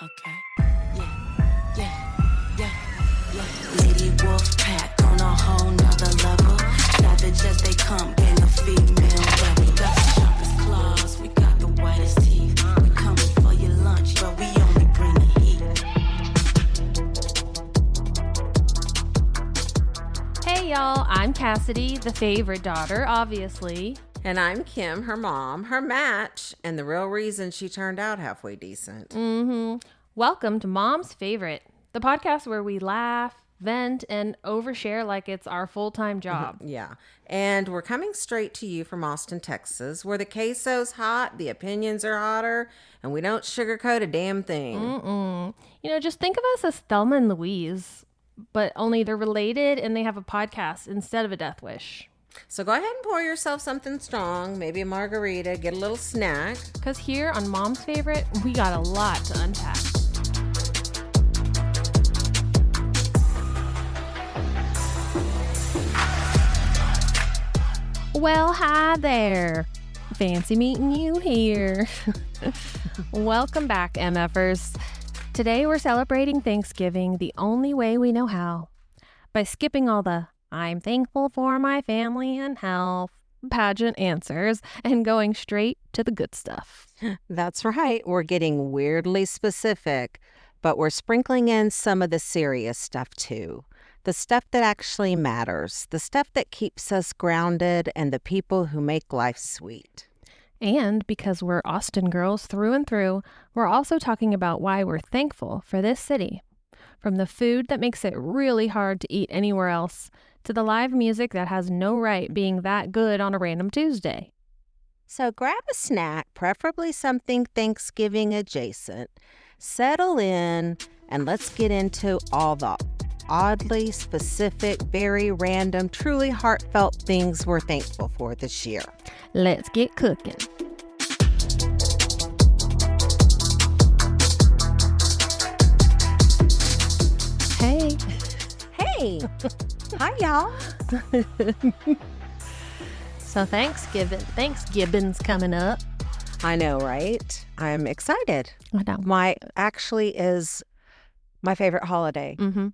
Okay. Yeah. Lady Wolf Pack on a whole nother level. Savage as they come, gang of female rebel. We got the sharpest claws, we got the whitest teeth. We coming for your lunch, but we only bring the heat. Hey y'all, I'm Cassidy, the favorite daughter, obviously. And I'm Kim, her mom, her match, and the real reason she turned out halfway decent. Welcome to Mom's Favorite, the podcast where we laugh, vent, and overshare like it's our full-time job. Yeah. And we're coming straight to you from Austin, Texas, where the queso's hot, the opinions are hotter, and we don't sugarcoat a damn thing. You know, just think of us as Thelma and Louise, but only they're related and they have a podcast instead of a death wish. So go ahead and pour yourself something strong, maybe a margarita, get a little snack. Because here on Mom's Favorite, we got a lot to unpack. Well, hi there. Fancy meeting you here. Welcome back, MFers. Today we're celebrating Thanksgiving the only way we know how, by skipping all the I'm thankful for my family and health pageant answers and going straight to the good stuff. That's right. We're getting weirdly specific, but we're sprinkling in some of the serious stuff too. The stuff that actually matters, the stuff that keeps us grounded, and the people who make life sweet. And because we're Austin girls through and through, we're also talking about why we're thankful for this city. From the food that makes it really hard to eat anywhere else, to the live music that has no right being that good on a random Tuesday. So grab a snack, preferably something Thanksgiving adjacent, settle in, and let's get into all the oddly specific, very random, truly heartfelt things we're thankful for this year. Let's get cooking. Hey. Hey. Hi, y'all. So Thanksgiving's coming up. I know, right? I'm excited. I know. Actually is my favorite holiday. Mm-hmm.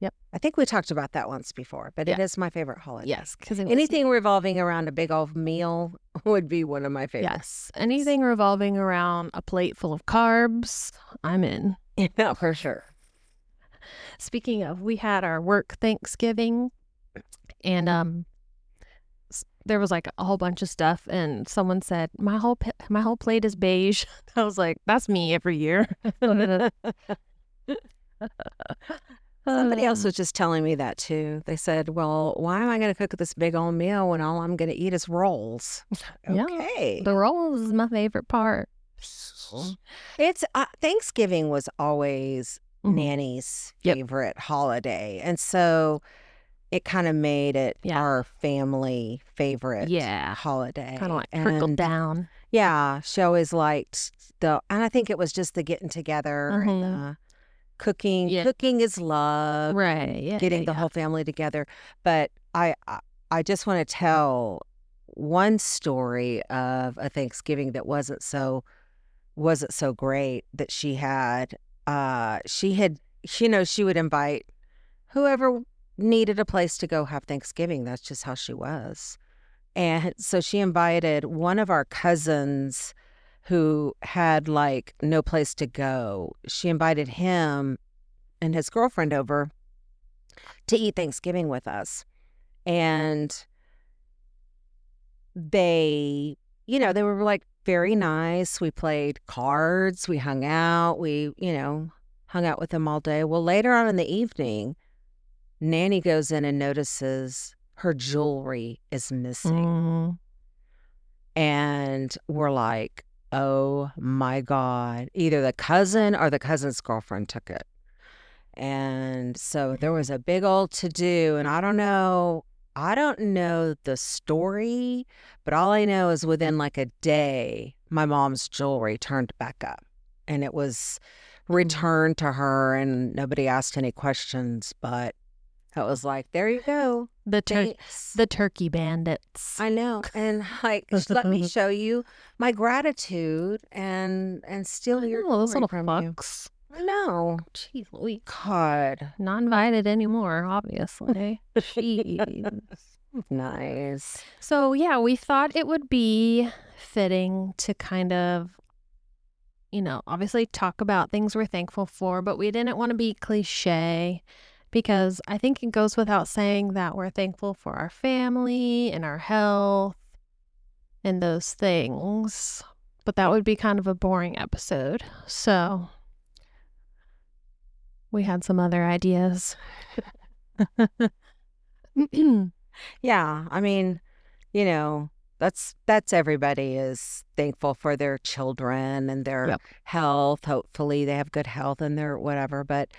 Yep. I think we talked about that once before, but Yeah. It is my favorite holiday. Yes. Because Anything revolving around a big old meal would be one of my favorites. Yes. Anything revolving around a plate full of carbs, I'm in. Yeah, for sure. Speaking of, we had our work Thanksgiving, and there was like a whole bunch of stuff, and someone said my whole plate is beige. I was like, that's me every year. Somebody else was just telling me that too. They said, well, why am I going to cook this big old meal when all I'm going to eat is rolls? Yeah, Okay. the rolls is my favorite part. It's Thanksgiving was always Nanny's Yep. favorite holiday. And so it kind of made it Yeah. our family favorite holiday. Kind of like trickled And, down. Yeah. She always liked and I think it was just the getting together and cooking. Yeah. Cooking is love. Right. Yeah. Getting the whole family together. But I just want to tell one story of a Thanksgiving that wasn't so great that she had. She would invite whoever needed a place to go have Thanksgiving. That's just how she was. And so she invited one of our cousins who had like no place to go. She invited him and his girlfriend over to eat Thanksgiving with us. And they were like very nice. We played cards. We hung out. We, hung out with them all day. Well, later on in the evening, Nanny goes in and notices her jewelry is missing. And we're like, oh my God, either the cousin or the cousin's girlfriend took it. And so there was a big old to-do, and I don't know the story, but all I know is within like a day, my mom's jewelry turned back up and it was returned to her and nobody asked any questions. But I was like, there you go. The Thanks. turkey bandits. I know. And like, let me show you my gratitude and steal your those jewelry little from fucks. you. I know. Jeez Louise. God. Not invited anymore, obviously. Jeez. Nice. So, yeah, we thought it would be fitting to kind of, obviously talk about things we're thankful for, but we didn't want to be cliche because I think it goes without saying that we're thankful for our family and our health and those things. But that would be kind of a boring episode. So we had some other ideas. Yeah, I mean, that's everybody is thankful for their children and their health. Hopefully they have good health and their whatever. But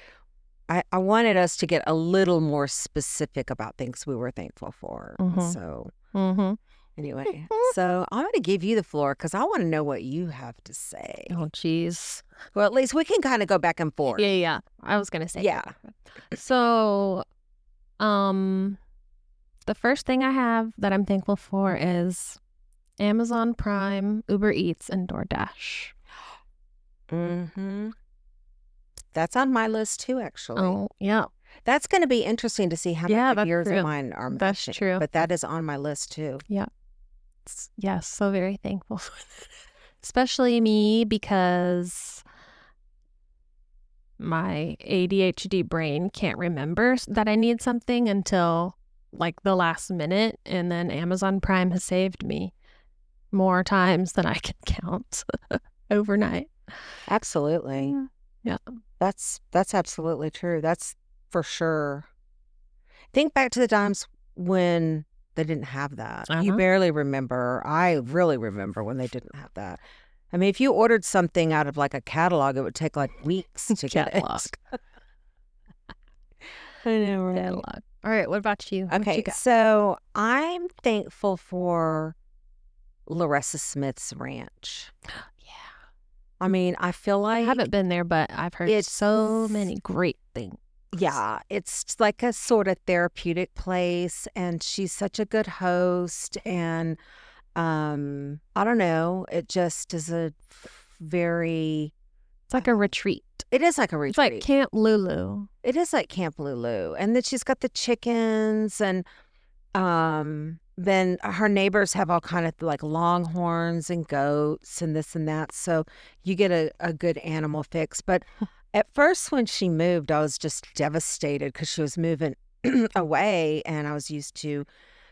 I wanted us to get a little more specific about things we were thankful for. So anyway, so I'm going to give you the floor because I want to know what you have to say. Oh, geez. Well, at least we can kind of go back and forth. Yeah. I was going to say. Yeah. So, the first thing I have that I'm thankful for is Amazon Prime, Uber Eats, and DoorDash. That's on my list too, actually. Oh, yeah. That's going to be interesting to see how many years of mine are matching. That's true. But that is on my list too. Yeah. Yes, so very thankful for that. Especially me because my ADHD brain can't remember that I need something until like the last minute, and then Amazon Prime has saved me more times than I can count overnight. Absolutely. Yeah. That's absolutely true. That's for sure. Think back to the times when they didn't have that. You barely remember. I really remember when they didn't have that. I mean, if you ordered something out of like a catalog, it would take like weeks to get it. I know, right? Catalog. All right, what about you? Okay, so I'm thankful for Larissa Smith's ranch. Yeah. I mean, I feel like I haven't been there, but I've heard so many great things. Yeah, it's like a sort of therapeutic place, and she's such a good host, and I don't know, it just is a very... It's like a retreat. It is like a retreat. It's like Camp Lulu. It is like Camp Lulu. And then she's got the chickens, and then her neighbors have all kind of like longhorns and goats and this and that. So you get a good animal fix. But at first when she moved, I was just devastated because she was moving away, and I was used to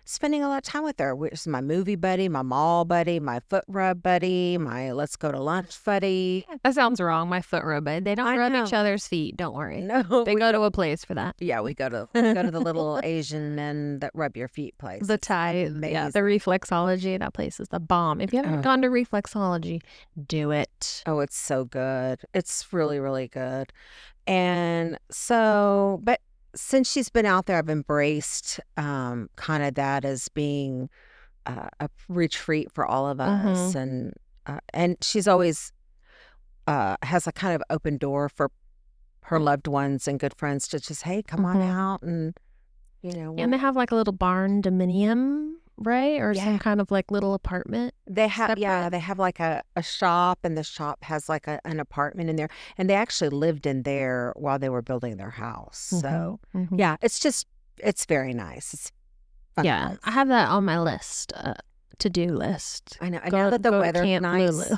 spending a lot of time with her, which is my movie buddy, my mall buddy, my foot rub buddy, my let's go to lunch buddy. That sounds wrong, my foot rub buddy. They don't rub each other's feet, don't worry. No. They go to a place for that. Yeah, we go to the little Asian men that rub your feet place. The Thai, yeah, the reflexology, that place is the bomb. If you haven't gone to reflexology, do it. Oh, it's so good. It's really, really good. And so, but since she's been out there, I've embraced kind of that as being a retreat for all of us, and she's always has a kind of open door for her loved ones and good friends to just, hey, come on out, and and they have like a little barn dominium, right? Or some kind of like little apartment. They have, they have like a shop, and the shop has like an apartment in there. And they actually lived in there while they were building their house. So, yeah, it's very nice. It's fun. Yeah, place. I have that on my list, to-do list. I know. And now that the weather's Camp nice. Lulu.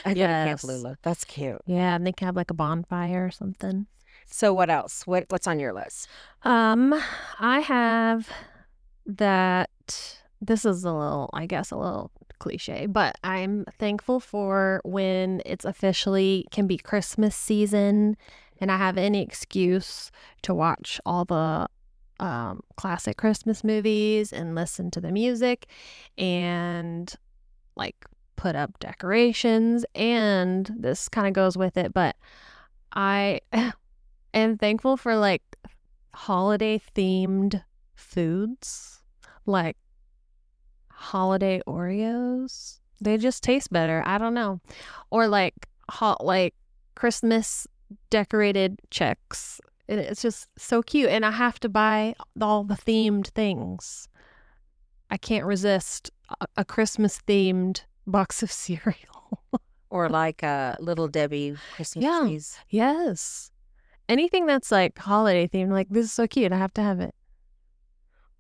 I go to Camp Lulu. That's cute. Yeah, and they can have like a bonfire or something. So what else? What's on your list? I have that... This is a little cliche, but I'm thankful for when it's officially can be Christmas season and I have any excuse to watch all the classic Christmas movies and listen to the music and like put up decorations. And this kind of goes with it, but I am thankful for like holiday themed foods, like holiday Oreos. They just taste better. I don't know. Or like Christmas decorated Chex And it's just so cute. And I have to buy all the themed things. I can't resist a Christmas themed box of cereal. Or like Little Debbie Christmas Yeah. trees. Yes. Anything that's like holiday themed, like this is so cute. I have to have it.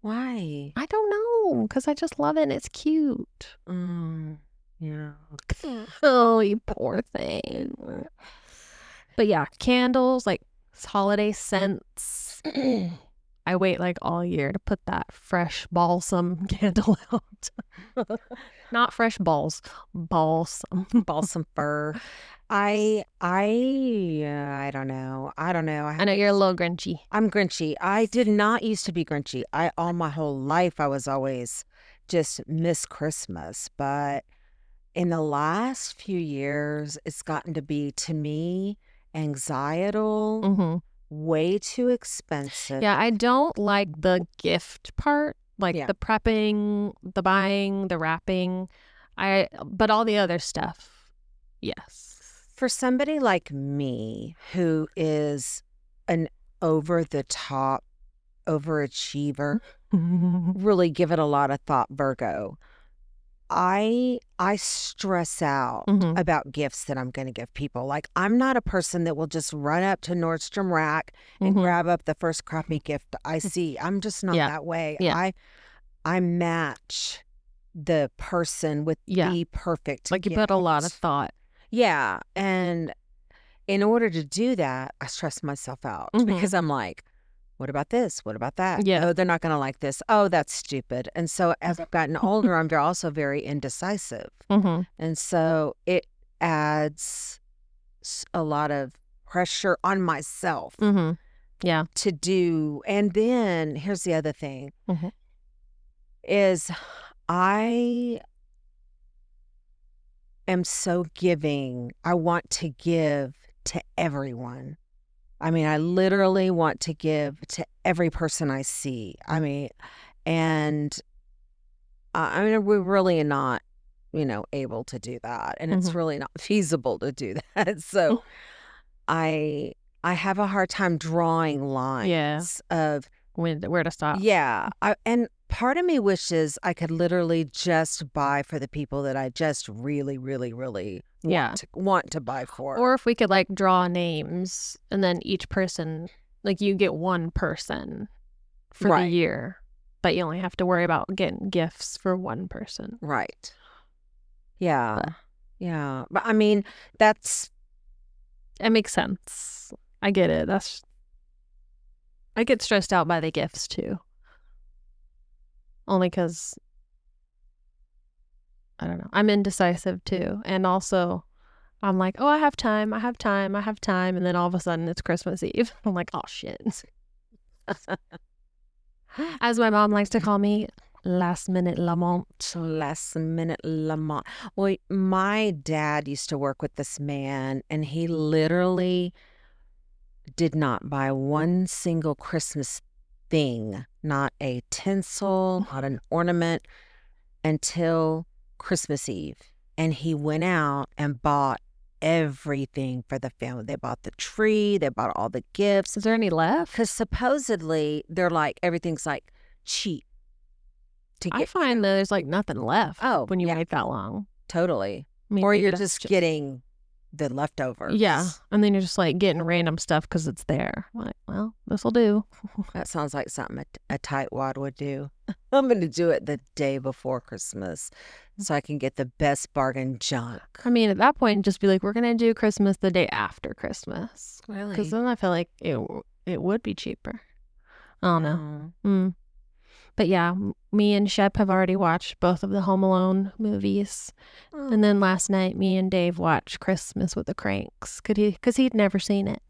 Why? I don't know, because I just love it and it's cute. Yeah. Oh, you poor thing. But yeah, candles, like holiday scents. I wait like all year to put that fresh balsam candle out. Not fresh balls, balsam. Balsam fir. I don't know. I know you're a little grinchy. I'm grinchy. I did not used to be grinchy. All my whole life I was always just miss Christmas, but in the last few years it's gotten to be, to me, anxietal, Mm-hmm. way too expensive. Yeah, I don't like the gift part, like Yeah. the prepping, the buying, the wrapping. But all the other stuff, yes. For somebody like me who is an over-the-top overachiever, really give it a lot of thought, Virgo, I stress out Mhm. about gifts that I'm going to give people. Like, I'm not a person that will just run up to Nordstrom Rack and Mhm. grab up the first crappy gift I see. I'm just not Yeah. that way. Yeah. I match the person with Yeah. the perfect Like you put a lot of gift. thought. Yeah. And in order to do that, I stress myself out Mhm. because I'm like, what about this? What about that? Yeah. Oh, they're not going to like this. Oh, that's stupid. And so as I've gotten older, I'm also very indecisive. Mm-hmm. And so it adds a lot of pressure on myself Mm-hmm. Yeah. to do. And then here's the other thing Mhm. is I am so giving. I want to give to everyone. I mean, I literally want to give to every person I see. I mean, and we're really not, able to do that. And it's Mhm. really not feasible to do that. So I have a hard time drawing lines of, Where to stop. yeah. And part of me wishes I could literally just buy for the people that I just really, really, really want to buy for. Or if we could like draw names and then each person, like you get one person for the Right. year, but you only have to worry about getting gifts for one person. Right. Yeah. But- Yeah. But I mean, that's, It makes sense. I get it. I get stressed out by the gifts too. Only because, I don't know, I'm indecisive too. And also, I'm like, oh, I have time. And then all of a sudden it's Christmas Eve. I'm like, oh, shit. As my mom likes to call me, last minute Lamont. last minute Lamont. Well, my dad used to work with this man, and he literally did not buy one single Christmas thing, not a tinsel, not an ornament, until Christmas Eve. And he went out and bought everything for the family. They bought the tree, they bought all the gifts. Is there any left? Because supposedly they're like, everything's like cheap to I get. find that there's like nothing left when you yeah. wait that long. Totally. I mean, Or you're that's just getting the leftovers. Yeah. And then you're just like getting random stuff because it's there. I'm like, well, this will do. That sounds like something a tightwad would do. I'm going to do it the day before Christmas so I can get the best bargain junk. I mean, at that point, just be like, we're going to do Christmas the day after Christmas. Really? Because then I feel like it would be cheaper. I don't know. But yeah, me and Shep have already watched both of the Home Alone movies. And then last night, me and Dave watched Christmas with the Cranks because he'd never seen it.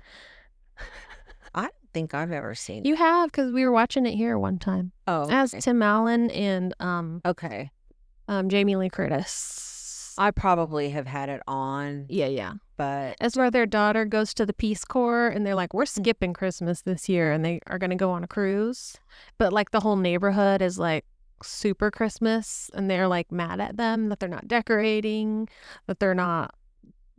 I don't think I've ever seen it. You have, because we were watching it here one time. Oh, It has Tim Allen and okay. Jamie Lee Curtis. I probably have had it on, Yeah. but It's where their daughter goes to the Peace Corps and they're like, we're skipping Christmas this year and they are going to go on a cruise. But like the whole neighborhood is like super Christmas and they're like mad at them that they're not decorating, that they're not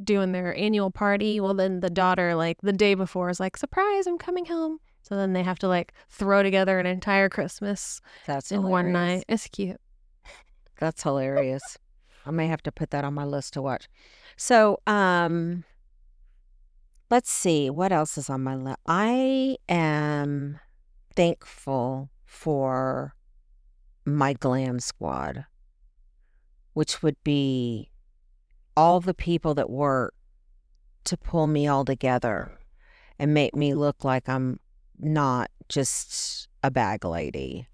doing their annual party. Well, then the daughter, like the day before, is like, surprise, I'm coming home. So then they have to like throw together an entire Christmas That's in hilarious. one night. It's cute. That's hilarious. I may have to put that on my list to watch. So, let's see what else is on my list. I am thankful for my glam squad, which would be all the people that work to pull me all together and make me look like I'm not just a bag lady.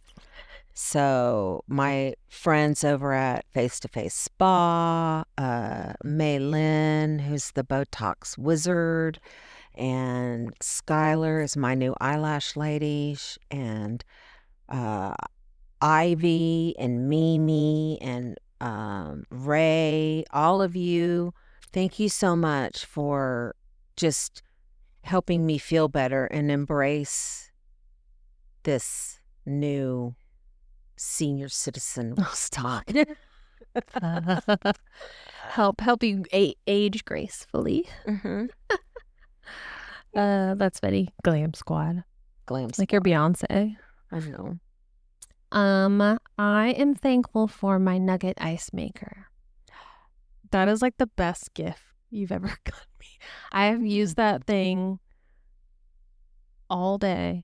So my friends over at Face to Face Spa, May Lynn, who's the Botox wizard, and Skylar is my new eyelash lady, and Ivy and Mimi and Ray, all of you, thank you so much for just helping me feel better and embrace this new senior citizen time. help you age gracefully. That's funny. Glam squad. Glam Like your Beyonce. I know. I am thankful for my nugget ice maker. That is like the best gift you've ever gotten me. I have used that thing all day.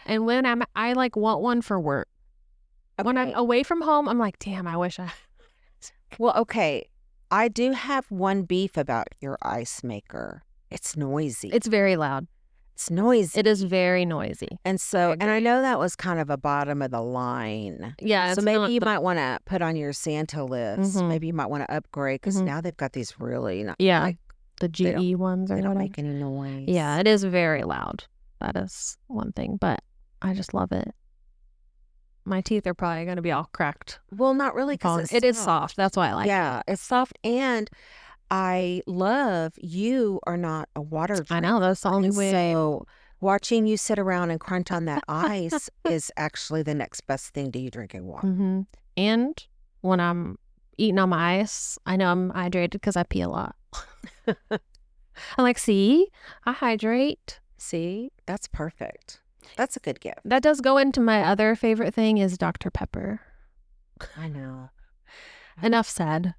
And when I like want one for work. Okay. When I'm away from home, I'm like, damn, I wish I. Well, okay. I do have one beef about your ice maker. It's noisy. It's very loud. It's noisy. It is very noisy. And so, and I know that was kind of a bottom of the line. Yeah. So maybe you might want to put on your Santa list. Mm-hmm. Maybe you might want to upgrade because now they've got these really not, yeah, like, the GE ones or they don't whatever. make any noise. Yeah, it is very loud. That is one thing, but I just love it. My teeth are probably going to be all cracked. Well, not really, because it is soft. That's why I like it. Yeah, it's soft, and I love you are not a water drinker. I know, that's the only way. So watching you sit around and crunch on that ice is actually the next best thing to you drinking water. Mm-hmm. And when I'm eating on my ice, I know I'm hydrated because I pee a lot. I'm like, see, I hydrate. See, that's perfect. That's a good gift. That does go into my other favorite thing is Dr. Pepper. I know. Enough said.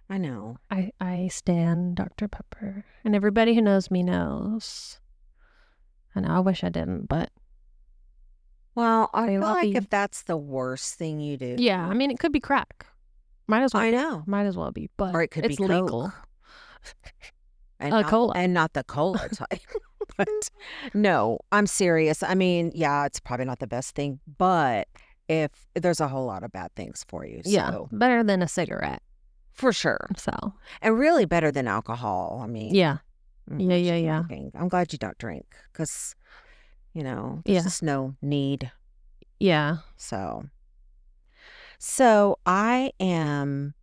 I know. I stand Dr. Pepper. And everybody who knows me knows. I know, I wish I didn't, but. Well, I feel like you. if that's the worst thing you do. Yeah, I mean, it could be crack. Might as well. I know. Might as well be, but or it could it's be legal. And cola. And not the cola type. But no, I'm serious. I mean, yeah, it's probably not the best thing, but if there's a whole lot of bad things for you. Yeah, So. better than a cigarette. For sure. So. And really better than alcohol. I mean. Yeah. Yeah. I'm glad you don't drink because, there's just no need. Yeah. So I am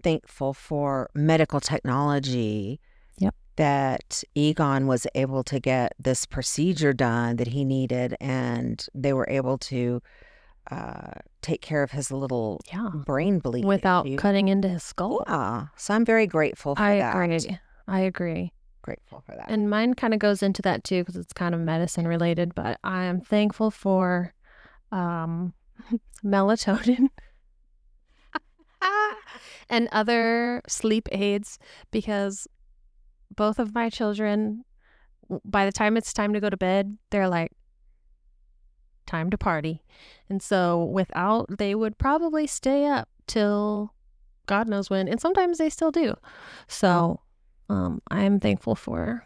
thankful for medical technology. Yep. That Egon was able to get this procedure done that he needed, and they were able to take care of his little brain bleed without cutting into his skull. Yeah. So I'm very grateful for that. I agree. Grateful for that. And mine kind of goes into that too because it's kind of medicine related, but I am thankful for melatonin and other sleep aids because both of my children, by the time it's time to go to bed, they're like, time to party. And so they would probably stay up till God knows when. And sometimes they still do. So I am thankful for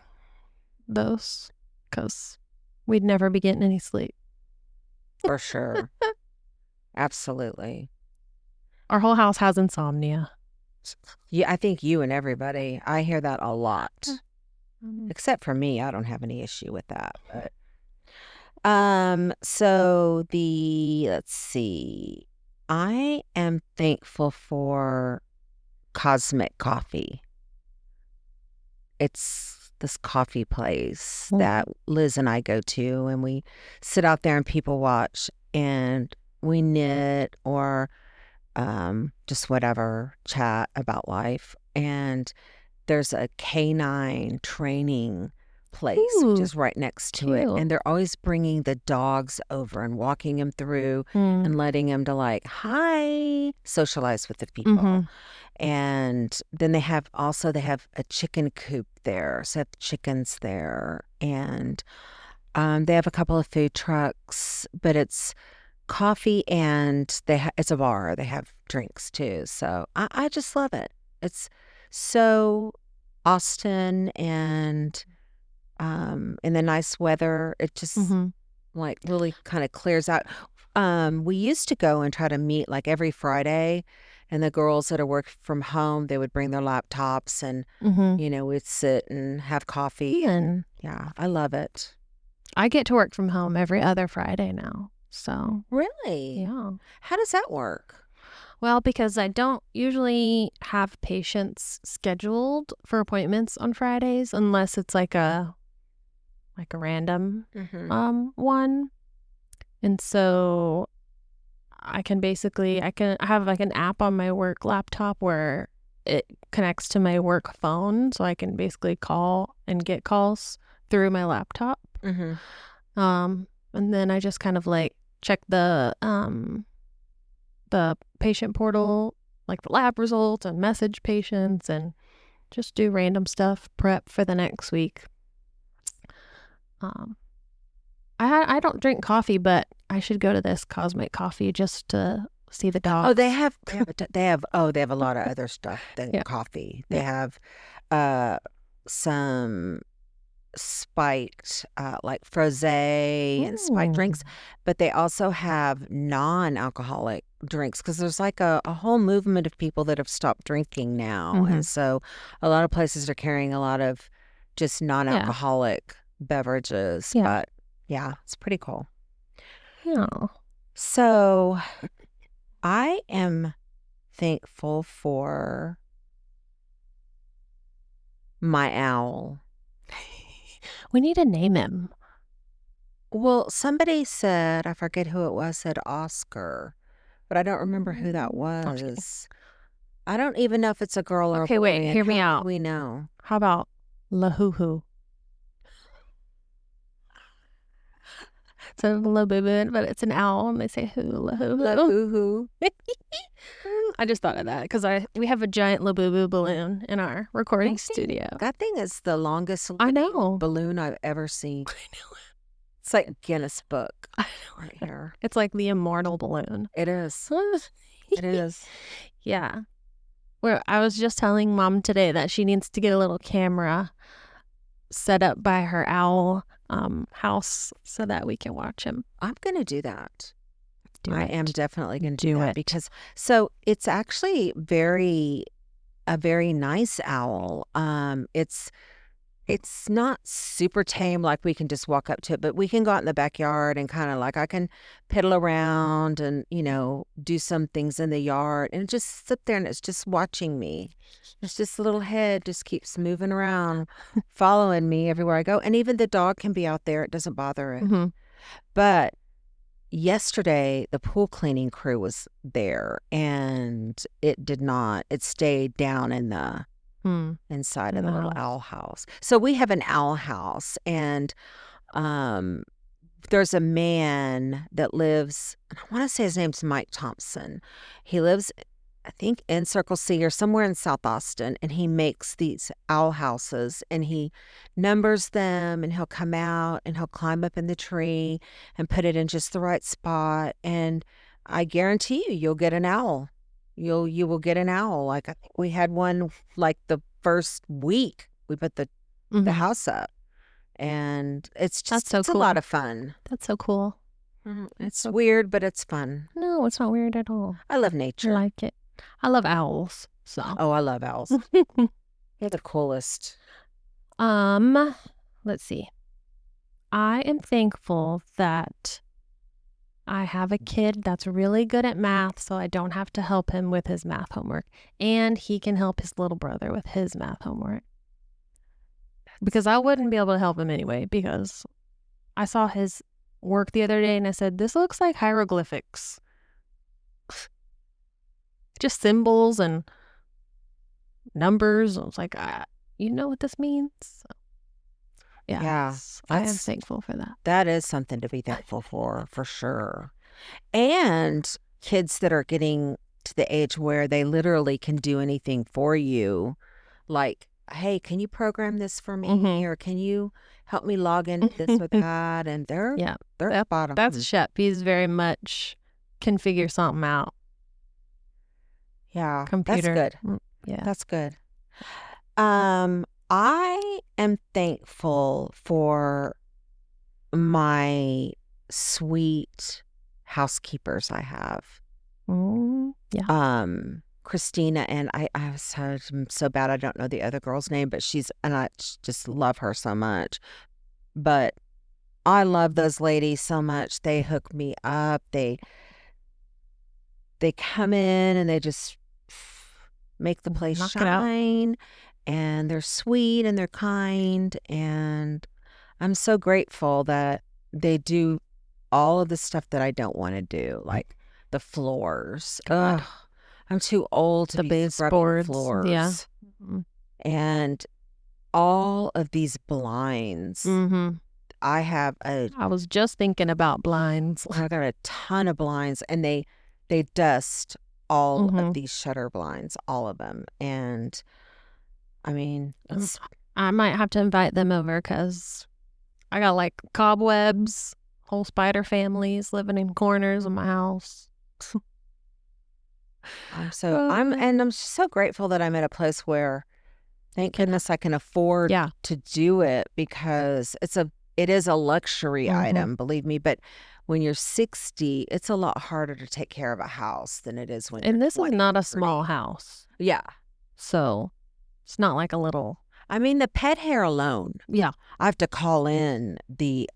those because we'd never be getting any sleep. For sure. Absolutely. Our whole house has insomnia. Yeah, I think you and everybody. I hear that a lot. Except for me, I don't have any issue with that. But let's see. I am thankful for Cosmic Coffee. It's this coffee place that Liz and I go to, and we sit out there and people watch, and we knit or just whatever, chat about life. And there's a canine training place, which Ooh, is right next to it. cute. And they're always bringing the dogs over and walking them through Mm. and letting them to like, hi, socialize with the people. Mhm. And then they have a chicken coop there. So they have chickens there. And they have a couple of food trucks, but it's coffee and it's a bar. They have drinks too. So I just love it. It's so Austin and in the nice weather, it just Mhm. like really kind of clears out. We used to go and try to meet like every Friday, and the girls that are work from home, they would bring their laptops and Mhm. we'd sit and have coffee. And yeah, I love it. I get to work from home every other Friday now. So, Really? yeah. How does that work? Well, because I don't usually have patients scheduled for appointments on Fridays unless it's like a random one. And so I have like an app on my work laptop where it connects to my work phone, so I can basically call and get calls through my laptop. And then I just kind of like check the patient portal, like the lab results, and message patients and just do random stuff, prep for the next week. I don't drink coffee, but I should go to this Cosmic Coffee just to see the dogs. Oh, they have a lot of other stuff than coffee. They have some spiked like frosé and spiked drinks, but they also have non-alcoholic drinks because there's like a whole movement of people that have stopped drinking now. And so a lot of places are carrying a lot of just non-alcoholic beverages. But yeah, it's pretty cool. Yeah. So I am thankful for my owl. We need to name him. Well, somebody said, I forget who it was, said Oscar, but I don't remember who that was. I don't even know if it's a girl or a boy. Okay, wait, hear me out. We know. How about Lahoo-hoo? Instead of Labubu, but it's an owl, and they say hoo, Lahoo-hoo. Lahoo-hoo. I just thought of that because we have a giant Labubu balloon in our recording studio. That thing is the longest balloon I've ever seen. I know. It's like Guinness Book. I know. Right here. It's like the immortal balloon. It is. It is. Yeah. Well, I was just telling Mom today that she needs to get a little camera set up by her owl house so that we can watch him. I'm going to do that. I am definitely going to do that because so it's actually a very nice owl. It's not super tame, like we can just walk up to it, but we can go out in the backyard and kind of like I can piddle around and, do some things in the yard and just sit there and it's just watching me. It's just a little head just keeps moving around, following me everywhere I go. And even the dog can be out there. It doesn't bother it. But yesterday, the pool cleaning crew was there and it stayed down in the inside of the little owl house. So we have an owl house and there's a man that lives, and I want to say his name's Mike Thompson. He lives, I think, in Circle C or somewhere in South Austin, and he makes these owl houses and he numbers them and he'll come out and he'll climb up in the tree and put it in just the right spot. And I guarantee you'll get an owl. You will get an owl. Like I think we had one like the first week we put the house up, and it's just it's cool. a lot of fun. That's so cool. It's weird, but it's fun. No, it's not weird at all. I love nature. I like it. I love owls. So I love owls. They're the coolest. Let's see. I am thankful that I have a kid that's really good at math, so I don't have to help him with his math homework. And he can help his little brother with his math homework. Because I wouldn't be able to help him anyway, because I saw his work the other day and I said, this looks like hieroglyphics. Just symbols and numbers. I was like, you know what this means? So, Yeah, I am that's- thankful for that. That is something to be thankful for sure. And kids that are getting to the age where they literally can do anything for you, like, hey, can you program this for me? Mhm. Or can you help me log into this or that? And they're Yeah, spot on. that's Shep. He's very much can figure something out. Yeah, Computer. that's good. Yeah. That's good. I am thankful for my sweet housekeepers I have. Yeah. Christina, and I'm so bad I don't know the other girl's name, but I just love her so much. But I love those ladies so much. They hook me up. They come in and they just make the place Knock it out. shine, and they're sweet and they're kind, and I'm so grateful that they do all of the stuff that I don't want to do, like the floors. Ugh, I'm too old to The be scrubbing baseboards. floors. Yeah. Mhm. And all of these blinds. Mhm. I was just thinking about blinds. got a ton of blinds, and they dust all Mhm. of these shutter blinds, all of them. And I mean, it's I might have to invite them over because I got like cobwebs, whole spider families living in corners of my house. I'm so grateful that I'm at a place where, thank goodness, I can afford Yeah. to do it, because it is a luxury item, believe me. But when you're 60, it's a lot harder to take care of a house than it is when And you're this is 20, not a 30. small house. Yeah. So it's not like a little. I mean, the pet hair alone, Yeah. I have to call in the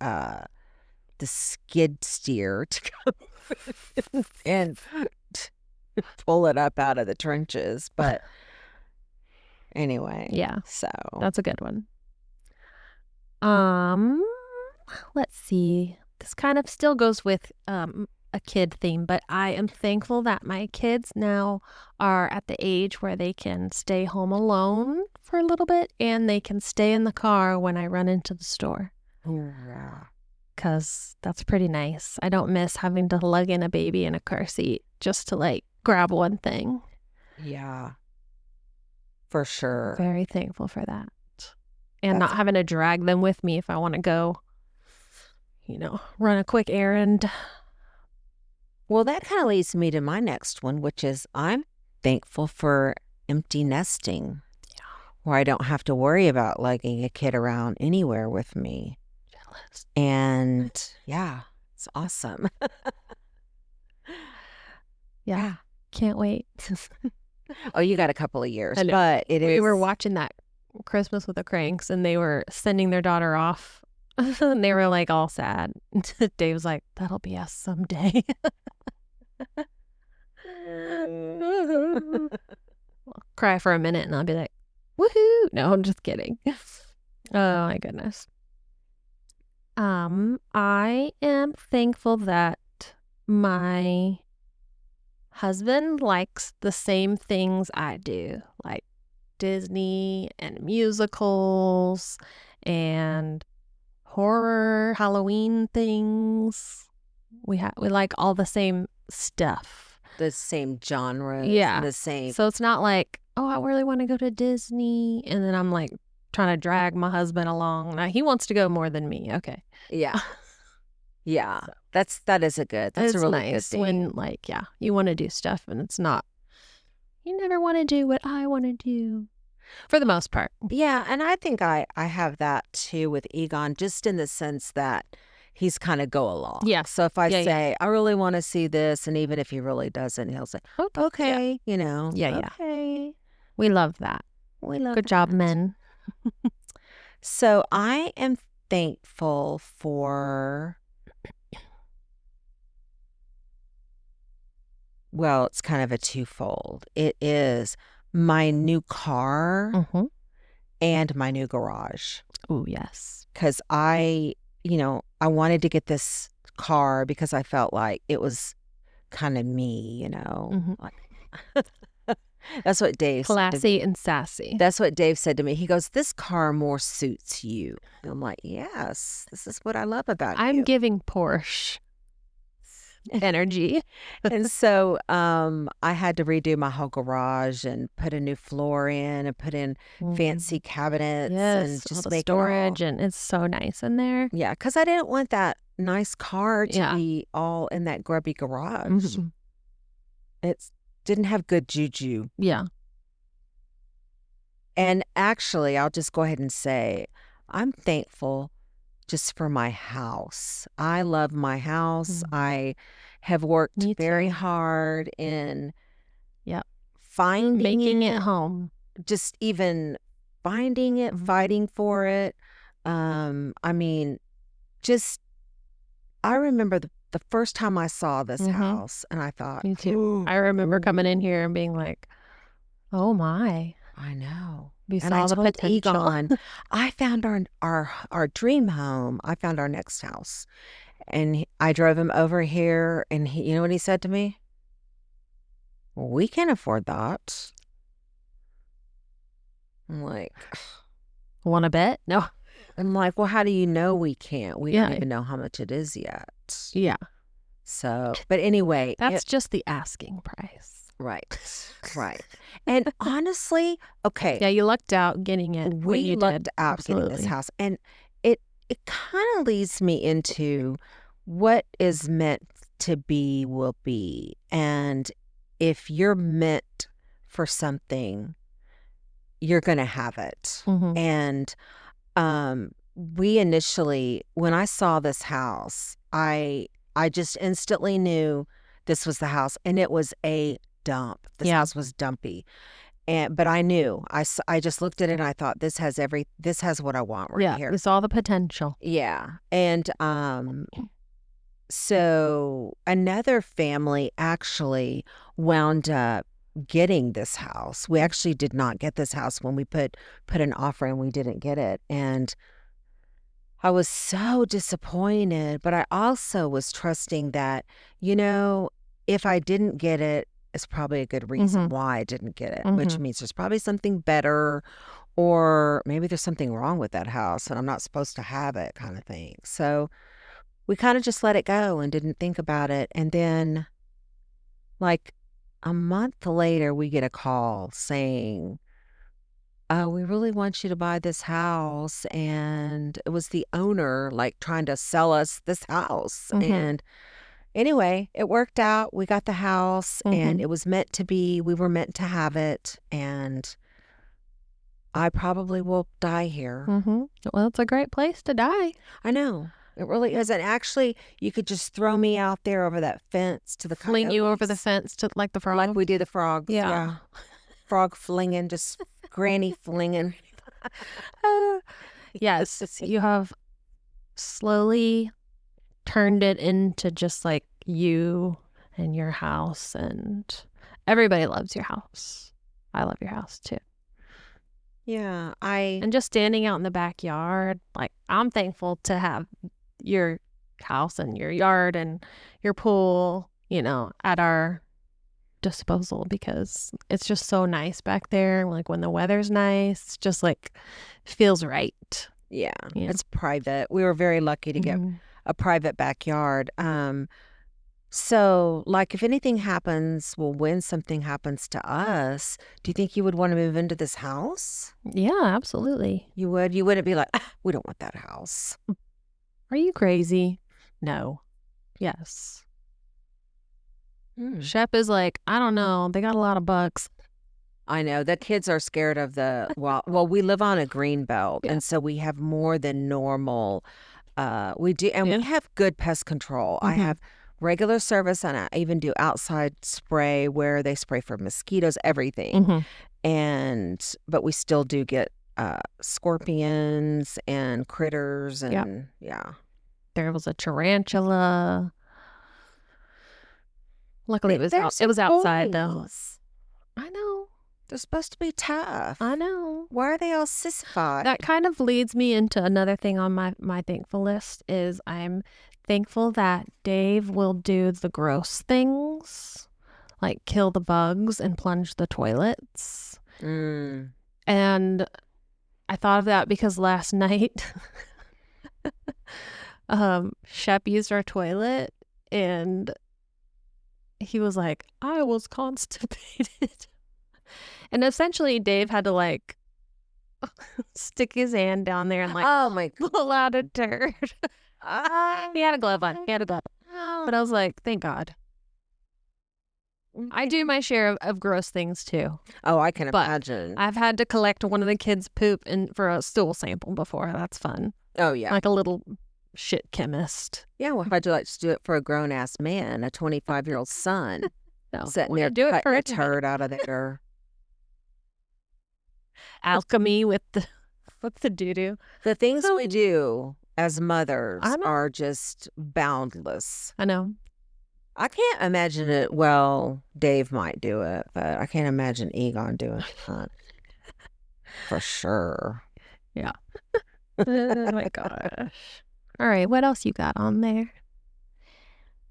skid steer to come and pull it up out of the trenches. But anyway. Yeah. So That's a good one. Let's see. This kind of still goes with a kid theme, but I am thankful that my kids now are at the age where they can stay home alone for a little bit, and they can stay in the car when I run into the store. yeah. Because that's pretty nice. I don't miss having to lug in a baby in a car seat just to like grab one thing. Yeah. For sure. Very thankful for that. And That's- not having to drag them with me if I want to go, run a quick errand. Well, that kind of leads me to my next one, which is I'm thankful for empty nesting. Yeah. Where I don't have to worry about lugging a kid around anywhere with me. Jealous. And yeah, it's awesome. Yeah. Can't wait. Oh, you got a couple of years, I know. but We were watching that Christmas with the Cranks, and they were sending their daughter off, and they were like all sad. Dave was like, "That'll be us someday." I'll cry for a minute, and I'll be like, "Woohoo!" No, I'm just kidding. Oh my goodness. I am thankful that my husband likes the same things I do, like Disney and musicals and horror, Halloween things. We like all the same stuff. the same genres. Yeah. The same. So it's not like, oh, I really want to go to Disney, and then I'm like trying to drag my husband along. Now, he wants to go more than me. Okay. Yeah. Yeah. So. That is that's It's a really nice good thing. when, like, yeah, you want to do stuff and it's not, you never want to do what I want to do for the most part. Yeah, and I think I have that too with Egon, just in the sense that he's kind of go along. Yeah. So if I Yeah, say, I really want to see this, and even if he really doesn't, he'll say, okay, Yeah, yeah. okay. We love that. We love Good job, that. men. So I am thankful for, well, it's kind of a twofold. It is my new car Mm-hmm. and my new garage. Oh, yes. Because I wanted to get this car because I felt like it was kind of me, Mhm. like That's what Dave said. Classy and sassy. That's what Dave said to me. He goes, "This car more suits you." And I'm like, "Yes, this is what I love about I'm you." giving Porsche energy. And so I had to redo my whole garage and put a new floor in and put in fancy cabinets and Yes, all just the make it all. storage, and it's so nice in there. Yeah, because I didn't want that nice car to Yeah. be all in that grubby garage. Mhm. It didn't have good juju. Yeah. And actually, I'll just go ahead and say, I'm thankful just for my house. I love my house. I have worked Me very too. hard in Yep. finding Making it, it home. just even finding it, fighting for it. I mean, just I remember the first time I saw this house, and I thought, Me too. I remember coming in here and being like, oh my. I know. We And I saw the told potential. Egon, I found our dream home. I found our next house. And I drove him over here, and you know what he said to me? "Well, we can't afford that." I'm like, Want to bet? No. "Well, how do you know we can't? We Yeah. don't even know how much it is yet." Yeah. So, but anyway, That's just the asking price. right. And honestly, okay. Yeah, you lucked out getting it. when We you lucked did. out getting this Absolutely. house, and it kind of leads me into what is meant to be will be, and if you're meant for something, you're gonna have it. Mhm. And we initially, when I saw this house, I just instantly knew this was the house, and it was a dump. This house was dumpy. But I knew, I just looked at it and I thought, this has what I want right Yeah, here. we saw the potential. Yeah. And so another family actually wound up getting this house. We actually did not get this house when we put an offer in. We didn't get it. And I was so disappointed, but I also was trusting that, if I didn't get it, it's probably a good reason why I didn't get it, which means there's probably something better, or maybe there's something wrong with that house and I'm not supposed to have it, kind of thing. So we kind of just let it go and didn't think about it. And then, like a month later, we get a call saying, "We really want you to buy this house." And it was the owner, like, trying to sell us this house. And anyway, it worked out. We got the house, and it was meant to be. We were meant to have it. And I probably will die here. Well, it's a great place to die. I know. It really is. And actually, you could just throw me out there over that fence to the Fling you over the coyotes, fence to like the frog. like we do the frogs. Yeah. Frog flinging, just granny flinging. Yes, you have slowly turned it into just like you and your house, and everybody loves your house. I love your house too. Yeah, And just standing out in the backyard, like, I'm thankful to have your house and your yard and your pool, at our disposal, because it's just so nice back there. Like, when the weather's nice, it's just like feels right. Yeah, Yeah. it's private. We were very lucky to get a private backyard. So, like, if anything happens, when something happens to us, do you think you would want to move into this house? Yeah, absolutely. You would? You wouldn't be like, we don't want that house. Are you crazy? No. Yes. Shep is like, I don't know. They got a lot of bucks. I know. The kids are scared of well, we live on a green belt, Yeah. and so we have more than normal. We do, and we have good pest control. I have regular service, and I even do outside spray where they spray for mosquitoes, everything. But we still do get scorpions and critters, and yeah. There was a tarantula. Luckily, it was There's it was outside though. boys. I know. They're supposed to be tough. I know. Why are they all sissified? That kind of leads me into another thing on my thankful list is I'm thankful that Dave will do the gross things, like kill the bugs and plunge the toilets. Mm. And I thought of that because last night Shep used our toilet and he was like, I was constipated. And essentially Dave had to like stick his hand down there and like Oh my God. pull out a turd. He had a glove on. But I was like, thank God. I do my share of gross things too. Oh, I can But imagine. I've had to collect one of the kids' poop for a stool sample before. That's fun. Oh, yeah. Like a little shit chemist. Yeah, well, how'd you like to do it for a grown-ass man, a 25-year-old son, No, sitting we there do it for cutting a turd out of there? alchemy with the doo-doo. The things we do as mothers I know. are just boundless. I know. I can't imagine it. Well, Dave might do it, but I can't imagine Egon doing it. For sure. Yeah. Oh my gosh. All right, what else you got on there?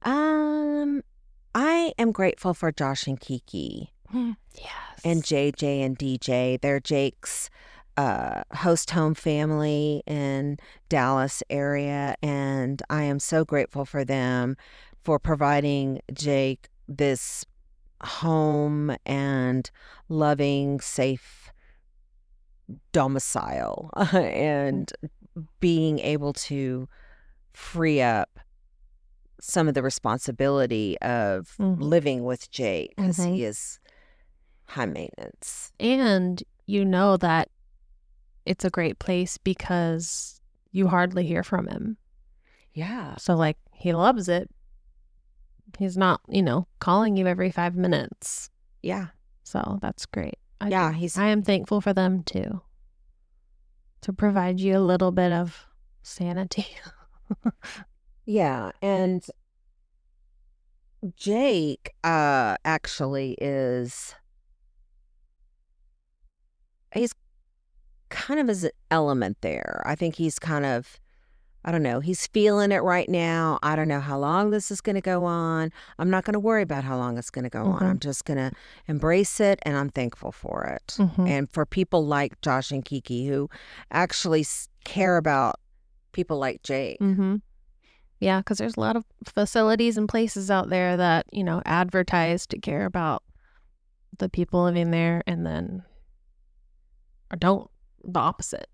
I am grateful for Josh and Kiki Yes. and JJ and DJ. They're Jake's host home family in Dallas area, and I am so grateful for them for providing Jake this home and loving, safe domicile and being able to free up some of the responsibility of living with Jake because he is high maintenance. And you know that it's a great place because you hardly hear from him. Yeah. So like he loves it. He's not, calling you every 5 minutes. Yeah. So that's great. I am thankful for them too. To provide you a little bit of sanity. Yeah. And Jake actually he's kind of as an element there. I think he's kind of, I don't know, he's feeling it right now. I don't know how long this is going to go on. I'm not going to worry about how long it's going to go on. I'm just going to embrace it, and I'm thankful for it. And for people like Josh and Kiki who actually care about people like Jake. Yeah, because there's a lot of facilities and places out there that, advertise to care about the people living there and then or don't the opposite,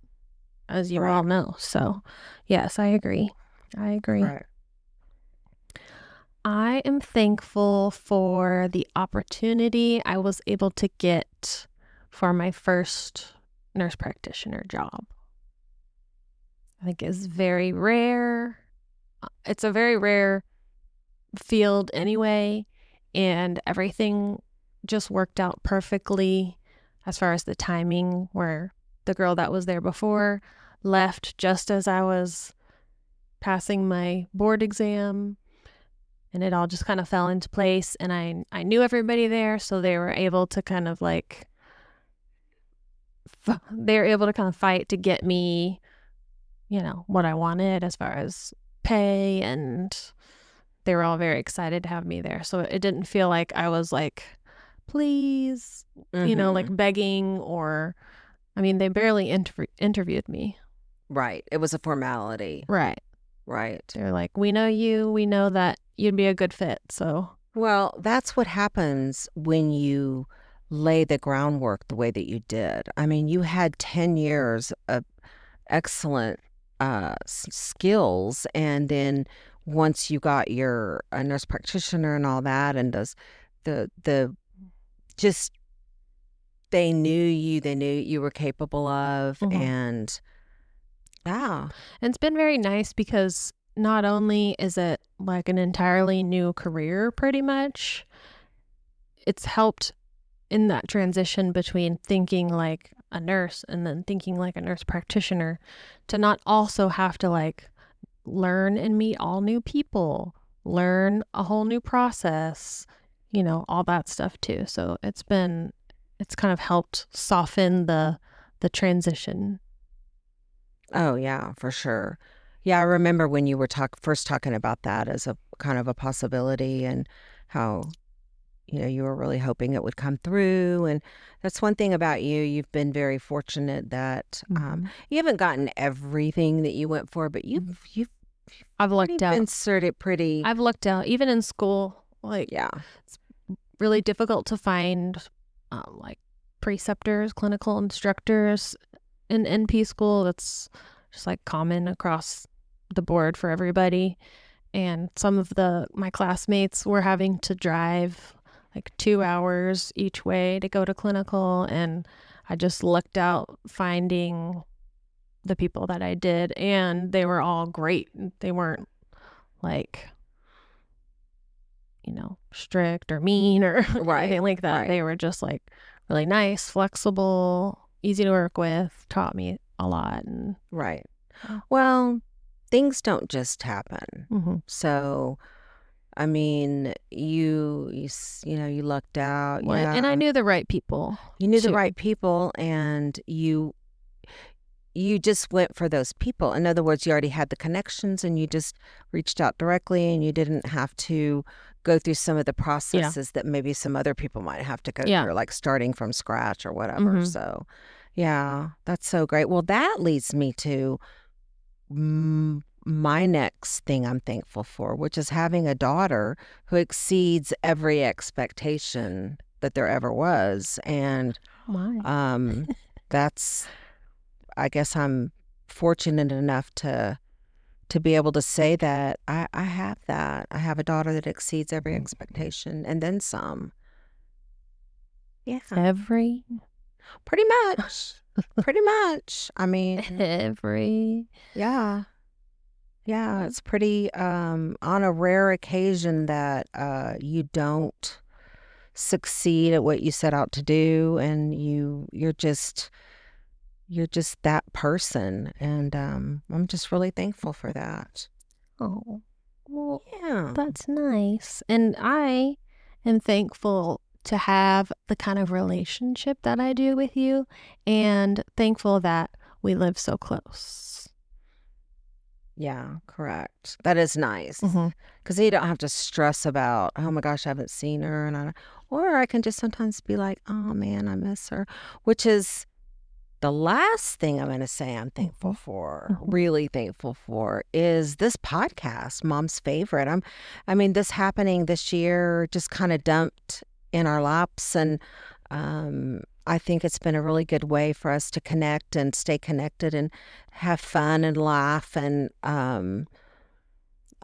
as you all know. So, yes, I agree. Right. I am thankful for the opportunity I was able to get for my first nurse practitioner job. I think it's very rare. It's a very rare field anyway, and everything just worked out perfectly as far as the timing, where the girl that was there before left just as I was passing my board exam, and it all just kind of fell into place. And I knew everybody there, so they were able to kind of like fight to get me, what I wanted as far as pay, and they were all very excited to have me there. So it didn't feel like I was like, please, like begging, or they barely interviewed me. Right. It was a formality. Right. They're like, we know you. We know that you'd be a good fit. So. Well, that's what happens when you lay the groundwork the way that you did. You had 10 years of excellent skills, and then once you got your nurse practitioner and all that, and they knew you were capable of, and yeah. And it's been very nice because not only is it like an entirely new career, pretty much, it's helped in that transition between thinking like a nurse and then thinking like a nurse practitioner, to not also have to like learn and meet all new people, learn a whole new process, all that stuff too. So it's kind of helped soften the transition. Oh yeah, for sure. Yeah, I remember when you were first talking about that as a kind of a possibility, and how you were really hoping it would come through. And that's one thing about you. You've been very fortunate that you haven't gotten everything that you went for, but you've I've lucked out. inserted pretty. I've lucked out. Even in school, like, Yeah. it's really difficult to find like preceptors, clinical instructors in NP school. That's just like common across the board for everybody. And some of my classmates were having to drive like 2 hours each way to go to clinical, and I just lucked out finding the people that I did, and they were all great. They weren't like, strict or mean or anything like that. Right. They were just like really nice, flexible, easy to work with, taught me a lot. And Right. Well, things don't just happen. So, I mean, you lucked out. Well, Yeah. and I knew the right people. You knew the too. right people, and you just went for those people. In other words, you already had the connections, and you just reached out directly, and you didn't have to go through some of the processes that maybe some other people might have to go through, like starting from scratch or whatever. So, yeah, that's so great. Well, that leads me to my next thing I'm thankful for, which is having a daughter who exceeds every expectation that there ever was. And that's, I guess I'm fortunate enough to be able to say that I have that. I have a daughter that exceeds every expectation and then some. Yeah. Pretty much. Pretty much. I mean, yeah. Yeah, it's pretty on a rare occasion that you don't succeed at what you set out to do, and you're just that person, and I'm just really thankful for that. Oh, well, Yeah. that's nice. And I am thankful to have the kind of relationship that I do with you, and thankful that we live so close. Yeah, correct. That is nice. Because you don't have to stress about, oh my gosh, I haven't seen her. Or I can just sometimes be like, oh man, I miss her. Which is the last thing I'm going to say I'm thankful for, really thankful for, is this podcast, Mom's Favorite. I mean, this happening this year just kind of dumped in our laps. And I think it's been a really good way for us to connect and stay connected and have fun and laugh and I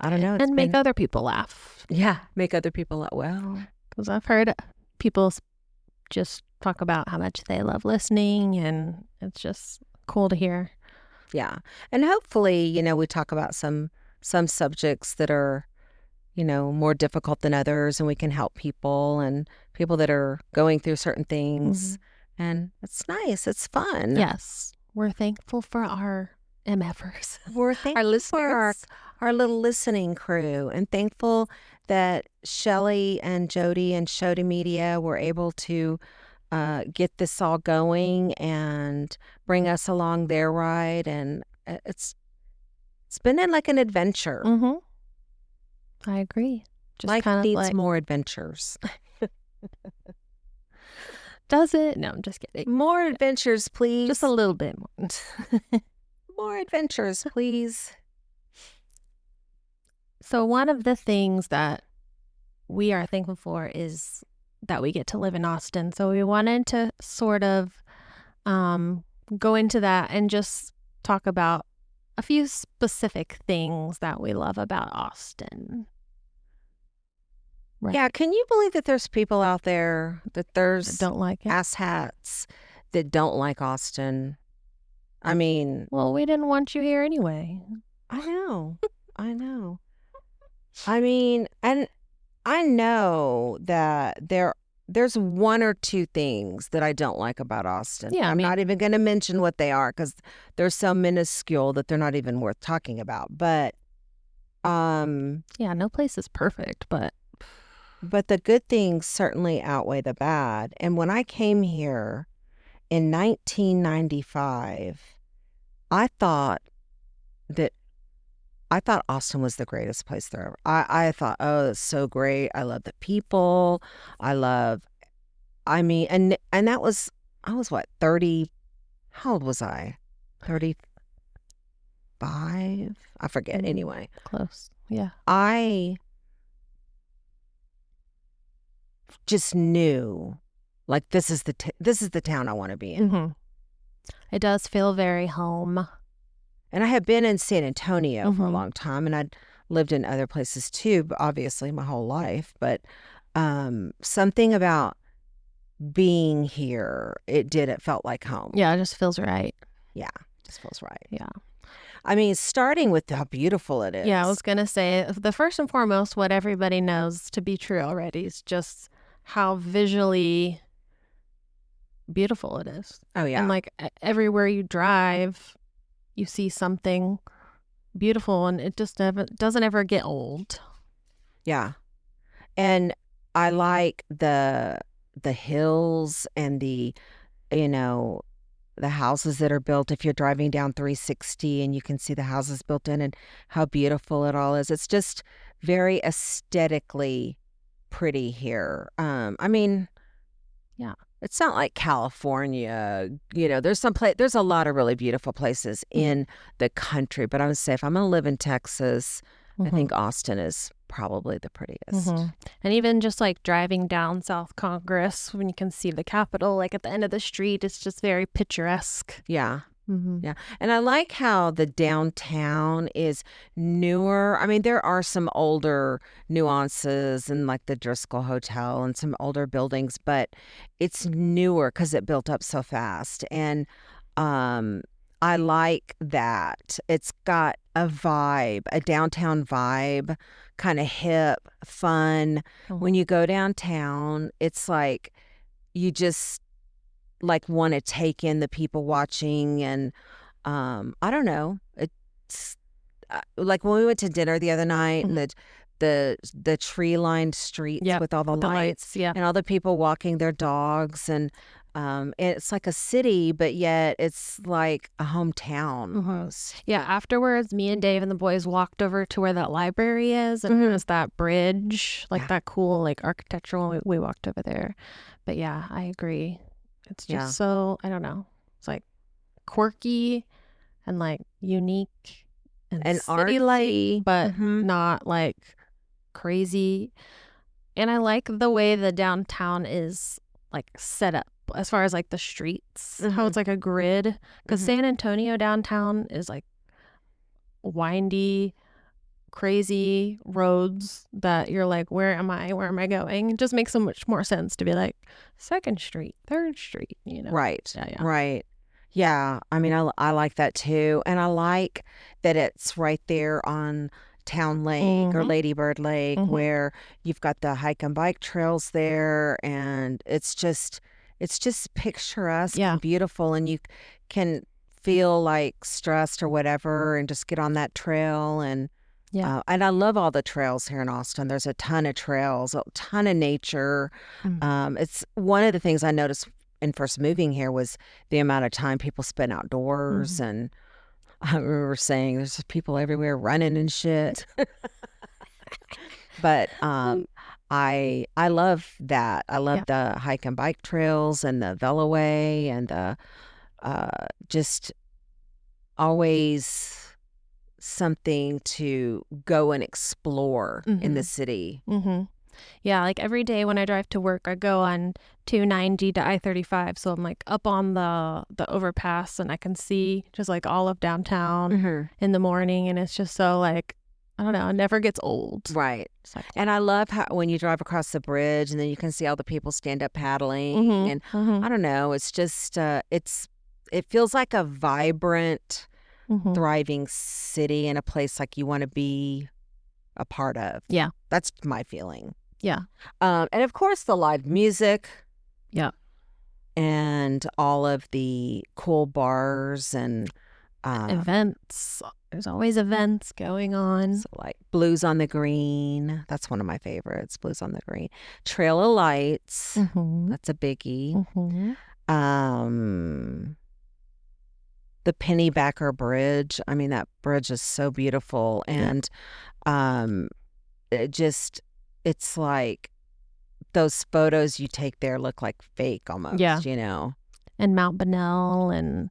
don't know. And make other people laugh. Yeah, make other people laugh. Well, because I've heard people just talk about how much they love listening, and it's just cool to hear. Yeah. And hopefully, we talk about some subjects that are, more difficult than others, and we can help people and people that are going through certain things. And it's nice. It's fun. Yes. We're thankful for our MFers. We're thankful for our little listening crew, and thankful that Shelly and Jody and Shody Media were able to get this all going and bring us along their ride. And it's been like an adventure. I agree. Just Life kind of needs more adventures. Does it? No, I'm just kidding. More adventures, please. Just a little bit more. More adventures, please. So one of the things that we are thankful for is that we get to live in Austin. So we wanted to sort of go into that and just talk about a few specific things that we love about Austin. Right. Yeah, can you believe that there's people out there that don't like it? asshats that don't like Austin? I mean, well, we didn't want you here anyway. I know. I mean, and I know that there's one or two things that I don't like about Austin. Yeah, I'm not even going to mention what they are because they're so minuscule that they're not even worth talking about. But yeah, no place is perfect, but the good things certainly outweigh the bad. And when I came here in 1995, I thought that I thought Austin was the greatest place there ever. I thought, oh, it's so great. I love the people. I mean, and that was, I was what, 30, how old was I? 35? I forget. Anyway, Close. Yeah. I just knew, like, this is the town I want to be in. Mm-hmm. It does feel very home. And I had been in San Antonio for a Mhm. long time, and I'd lived in other places too, but obviously my whole life. But something about being here, it felt like home. Yeah, it just feels right. Yeah, just feels right. Yeah. I mean, starting with how beautiful it is. Yeah, I was going to say the first and foremost, what everybody knows to be true already is just how visually beautiful it is. Oh, yeah. And like everywhere you drive, you see something beautiful, and it just doesn't ever get old. Yeah. And I like the hills and the houses that are built. If you're driving down 360 and you can see the houses built in and how beautiful it all is. It's just very aesthetically pretty here. I mean, Yeah. it's not like California. There's there's a lot of really beautiful places in the country, but I would say if I'm going to live in Texas, I think Austin is probably the prettiest. And even just like driving down South Congress, when you can see the Capitol, like at the end of the street, it's just very picturesque. Yeah. Yeah. And I like how the downtown is newer. I mean, there are some older nuances and like the Driscoll Hotel and some older buildings, but it's newer because it built up so fast. And I like that. It's got a vibe, a downtown vibe, kind of hip, fun. When you go downtown, it's like you just like want to take in the people watching, and I don't know. It's like when we went to dinner the other night, and the tree lined streets with all the lights, yeah, and all the people walking their dogs, and it's like a city, but yet it's like a hometown almost. Yeah, afterwards, me and Dave and the boys walked over to where that library is, and it was that bridge, like that cool, like architectural. We walked over there, but yeah, I agree. It's just so, I don't know. It's like quirky and like unique and city-like, but not like crazy. And I like the way the downtown is like set up as far as like the streets, how it's like a grid. Because San Antonio downtown is like windy, crazy roads that you're like, where am I going? It just makes so much more sense to be like 2nd Street, 3rd Street, Right. Yeah. Right. Yeah. I mean, I like that too. And I like that it's right there on Town Lake or Lady Bird Lake, where you've got the hike and bike trails there, and it's just picturesque and beautiful, and you can feel like stressed or whatever and just get on that trail. And and I love all the trails here in Austin. There's a ton of trails, a ton of nature. It's one of the things I noticed in first moving here was the amount of time people spend outdoors. And I remember saying there's people everywhere running and shit. But I love that. I love the hike and bike trails and the Veloway and the just always something to go and explore in the city. Yeah, like every day when I drive to work, I go on 290 to I-35, so I'm like up on the overpass, and I can see just like all of downtown in the morning, and it's just so like, I don't know, it never gets old. Right. And I love how when you drive across the bridge and then you can see all the people stand up paddling, and I don't know, it's just it feels like a vibrant, thriving city and a place like you want to be a part of. Yeah. That's my feeling. Yeah. And of course the live music. Yeah. And all of the cool bars and events. There's always events going on. So like Blues on the Green. That's one of my favorites. Blues on the Green. Trail of Lights. That's a biggie. the Pennybacker Bridge. I mean, that bridge is so beautiful. And it's like those photos you take there look like fake almost, Yeah. you know. And Mount Bonnell and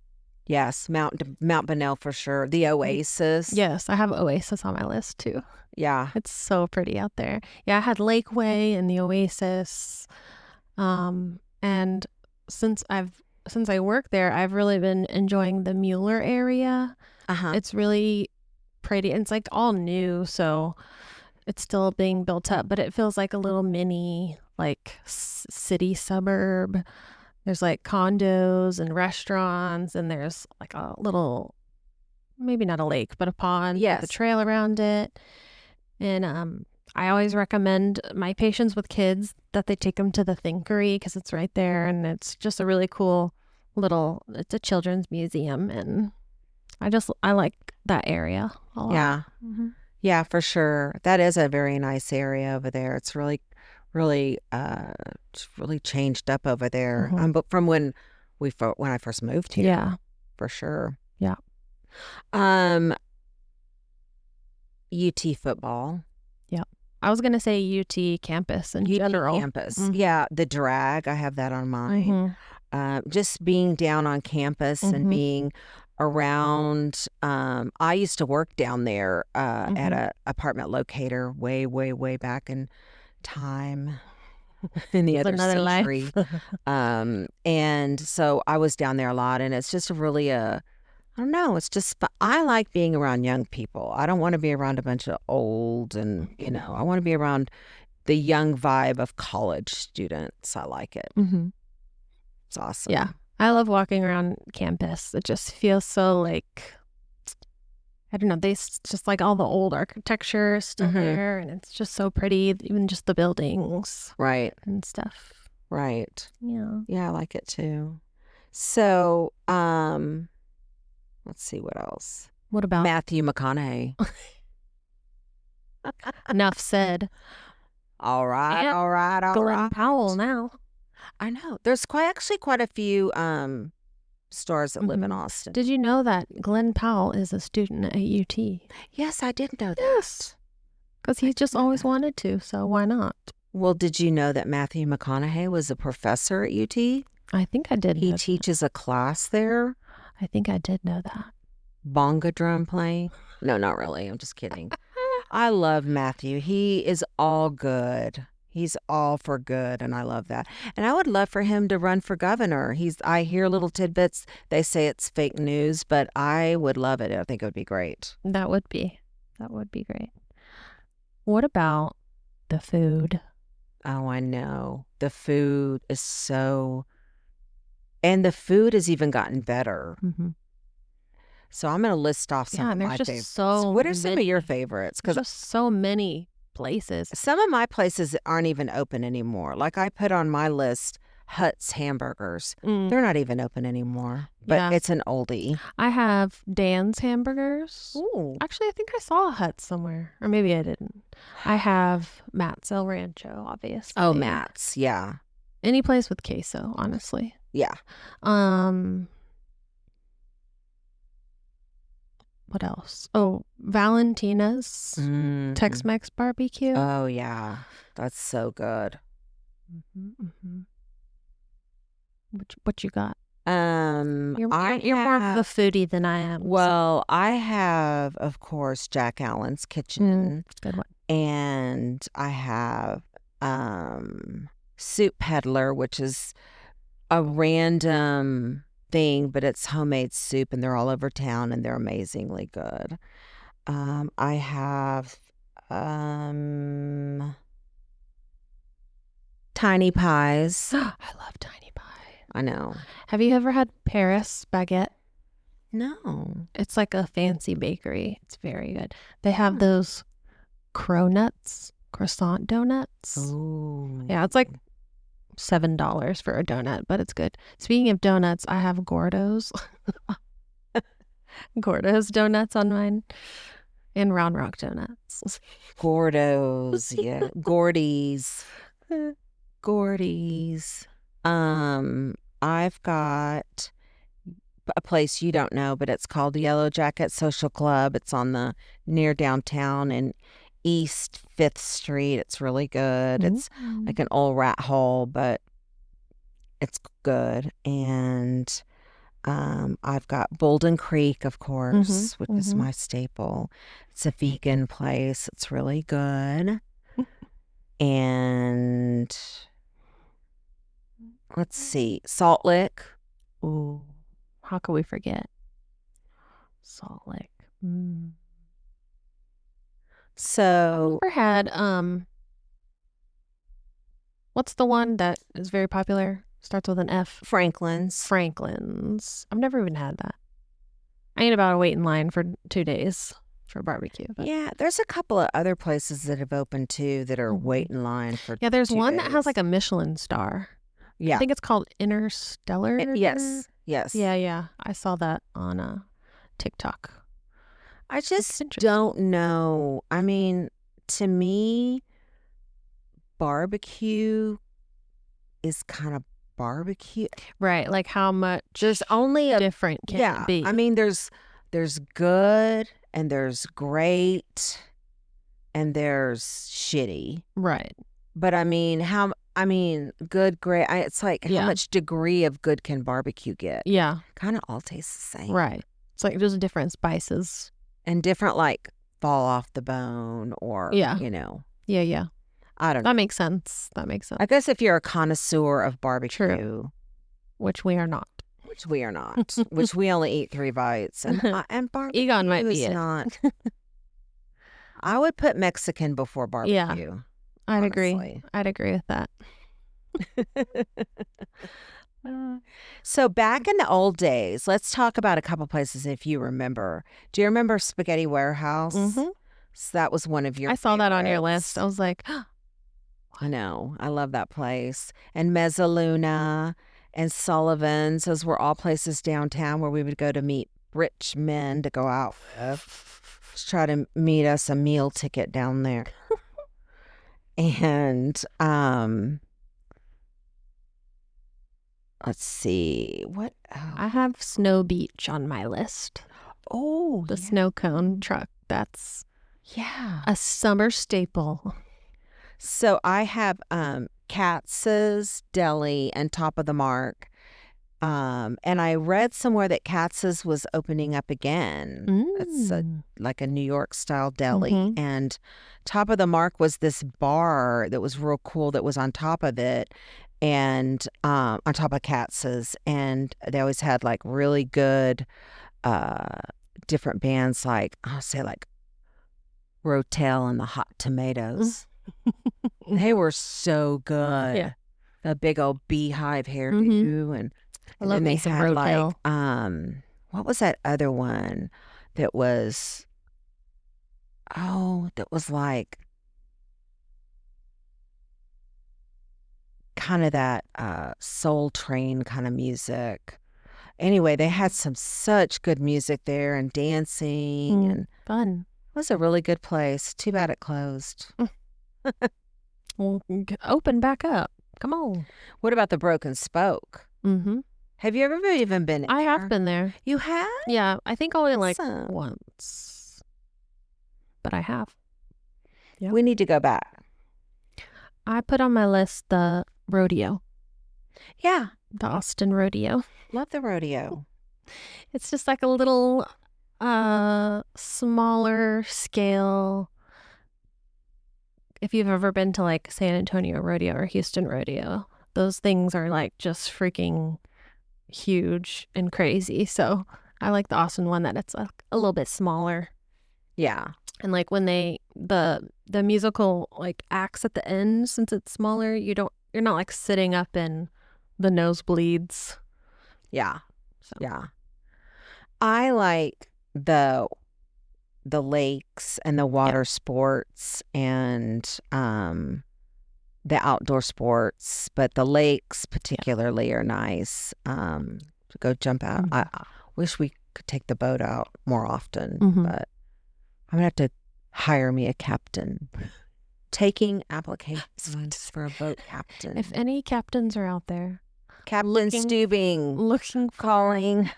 Yes, Mount Bonnell for sure. The Oasis. yes, I have Oasis on my list too. Yeah. It's so pretty out there. Yeah, I had Lakeway and the Oasis. And since I work there, I've really been enjoying the Mueller area. It's really pretty. And it's like all new, so it's still being built up, but it feels like a little mini like city suburb. There's like condos and restaurants, and there's like a little, maybe not a lake, but a pond with a trail around it. And I always recommend my patients with kids that they take them to the Thinkery because it's right there, and it's just a really cool it's a children's museum, and I like that area a lot. Yeah. Yeah, for sure. That is a very nice area over there. It's really changed up over there. But from when I first moved here. Yeah. For sure. Yeah. UT football. Yeah. I was going to say UT campus in general. Campus. Yeah, the drag, I have that on mine. Just being down on campus and being around. I used to work down there at a apartment locator way, way, way back in time in the other century. And so I was down there a lot, and it's just really I don't know. It's just, I like being around young people. I don't want to be around a bunch of old and, I want to be around the young vibe of college students. I like it. It's awesome. Yeah. I love walking around campus. It just feels so like, I don't know, just like all the old architecture is still there, and it's just so pretty, even just the buildings. Right. And stuff. Right. Yeah. Yeah, I like it too. So, let's see what else. What about Matthew McConaughey? Enough said. All right. Glenn Powell now. I know. There's quite a few stars that live in Austin. Did you know that Glenn Powell is a student at UT? Yes, I did know that. Yes. Because he just always wanted to, so why not? Well, did you know that Matthew McConaughey was a professor at UT? I think I did. He teaches a class there. I think I did know that. Bongo drum playing? No, not really. I'm just kidding. I love Matthew. He is all good. He's all for good, and I love that. And I would love for him to run for governor. I hear little tidbits. They say it's fake news, but I would love it. I think it would be great. That would be great. What about the food? Oh, I know. The food is so... And the food has even gotten better. So I'm going to list off some of my favorites. What are some of your favorites? Because just so many places. Some of my places aren't even open anymore. Like I put on my list Hut's Hamburgers. They're not even open anymore. But it's an oldie. I have Dan's Hamburgers. Ooh. Actually, I think I saw a Hut somewhere. Or maybe I didn't. I have Matt's El Rancho, obviously. Oh, Matt's. Yeah. Any place with queso, honestly. Yeah. What else? Oh, Valentina's Tex-Mex barbecue. Oh, yeah. That's so good. What you got? You're more of a foodie than I am. Well, I have, of course, Jack Allen's Kitchen. Good one. And I have Soup Peddler, which is a random thing, but it's homemade soup, and they're all over town, and they're amazingly good. I have Tiny Pies. I love Tiny Pie. I know. Have you ever had Paris baguette? No. It's like a fancy bakery. It's very good. They have those croissant donuts. Oh. Yeah, it's like $7 for a donut, but it's good. Speaking of donuts, I have Gordo's. Gordo's donuts on mine. And Round Rock donuts. Gordo's, yeah. Gordy's. I've got a place you don't know, but it's called the Yellow Jacket Social Club. It's on the near downtown in East 5th Street. It's really good. It's like an old rat hole, but it's good. And I've got Bolden Creek, of course, which is my staple. It's a vegan place. It's really good. And let's see, Salt Lick. Ooh, how could we forget Salt Lake? So Never had what's the one that is very popular? Starts with an F. Franklin's. I've never even had that. I ain't about to wait in line for 2 days for barbecue. But. Yeah, there's a couple of other places that have opened too that are wait in line for. Yeah, there's 2 one that has days. like a Michelin star. Yeah. I think it's called Interstellar. Yes. Yeah. I saw that on TikTok. I just don't know. I mean, to me, barbecue is kind of barbecue. Right, like how much There's only a different can it be? I mean, there's good and there's great and there's shitty. Right. But I mean, good, great. It's like how much degree of good can barbecue get? Yeah. Kind of all tastes the same. Right. It's like there's different spices. And different, like, fall off the bone or, you know. Yeah. I don't know. That makes sense. I guess if you're a connoisseur of barbecue. True. Which we are not. Which we are not. Which we only eat 3 bites. And barbecue Egon might be is it. not. I would put Mexican before barbecue. Yeah. I'd agree with that. So back in the old days, let's talk about a couple places if you remember. Do you remember Spaghetti Warehouse? So that was one of your I saw that on your favorites. list. I was like, I know. I love that place. And Mezzaluna and Sullivan's. Those were all places downtown where we would go to meet rich men to go out with. Just try to meet us a meal ticket down there. And let's see. What else? I have Snow Beach on my list. Oh, The snow cone truck. That's a summer staple. So I have Katz's Deli and Top of the Mark. And I read somewhere that Katz's was opening up again. It's like a New York style deli. And Top of the Mark was this bar that was real cool that was on top of it and on top of Katz's. And they always had like really good different bands like, I'll say like Rotel and the Hot Tomatoes. They were so good. Yeah. A big old beehive hairdo and I love they me some had Rotel. like what was that other one that was like kind of that Soul Train kind of music. Anyway, they had such good music there and dancing and fun. It was a really good place. Too bad it closed. Well, open back up. Come on. What about the Broken Spoke? Have you ever even been there? I have been there. You have? Yeah, I think only like Awesome. once. But I have. Yep. We need to go back. I put on my list the rodeo. Yeah. The Austin Rodeo. Love the rodeo. It's just like a little smaller scale. If you've ever been to like San Antonio Rodeo or Houston Rodeo, those things are like just freaking huge and crazy. So I like the Austin one that it's like a little bit smaller. Yeah. And like when the musical like acts at the end, since it's smaller, you're not like sitting up in the nosebleeds. Yeah. So. Yeah. I like the lakes and the water sports and the outdoor sports, but the lakes particularly are nice to go jump out. I wish we could take the boat out more often, but I'm gonna have to hire me a captain. Taking applications for a boat captain. If any captains are out there, Captain Stubing, looking calling.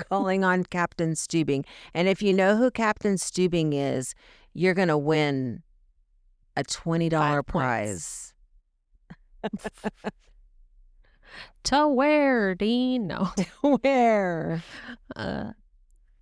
calling on Captain Stubing. And if you know who Captain Stubing is, you're going to win a $20 5 prize. To where, Dean? No. Where? Uh,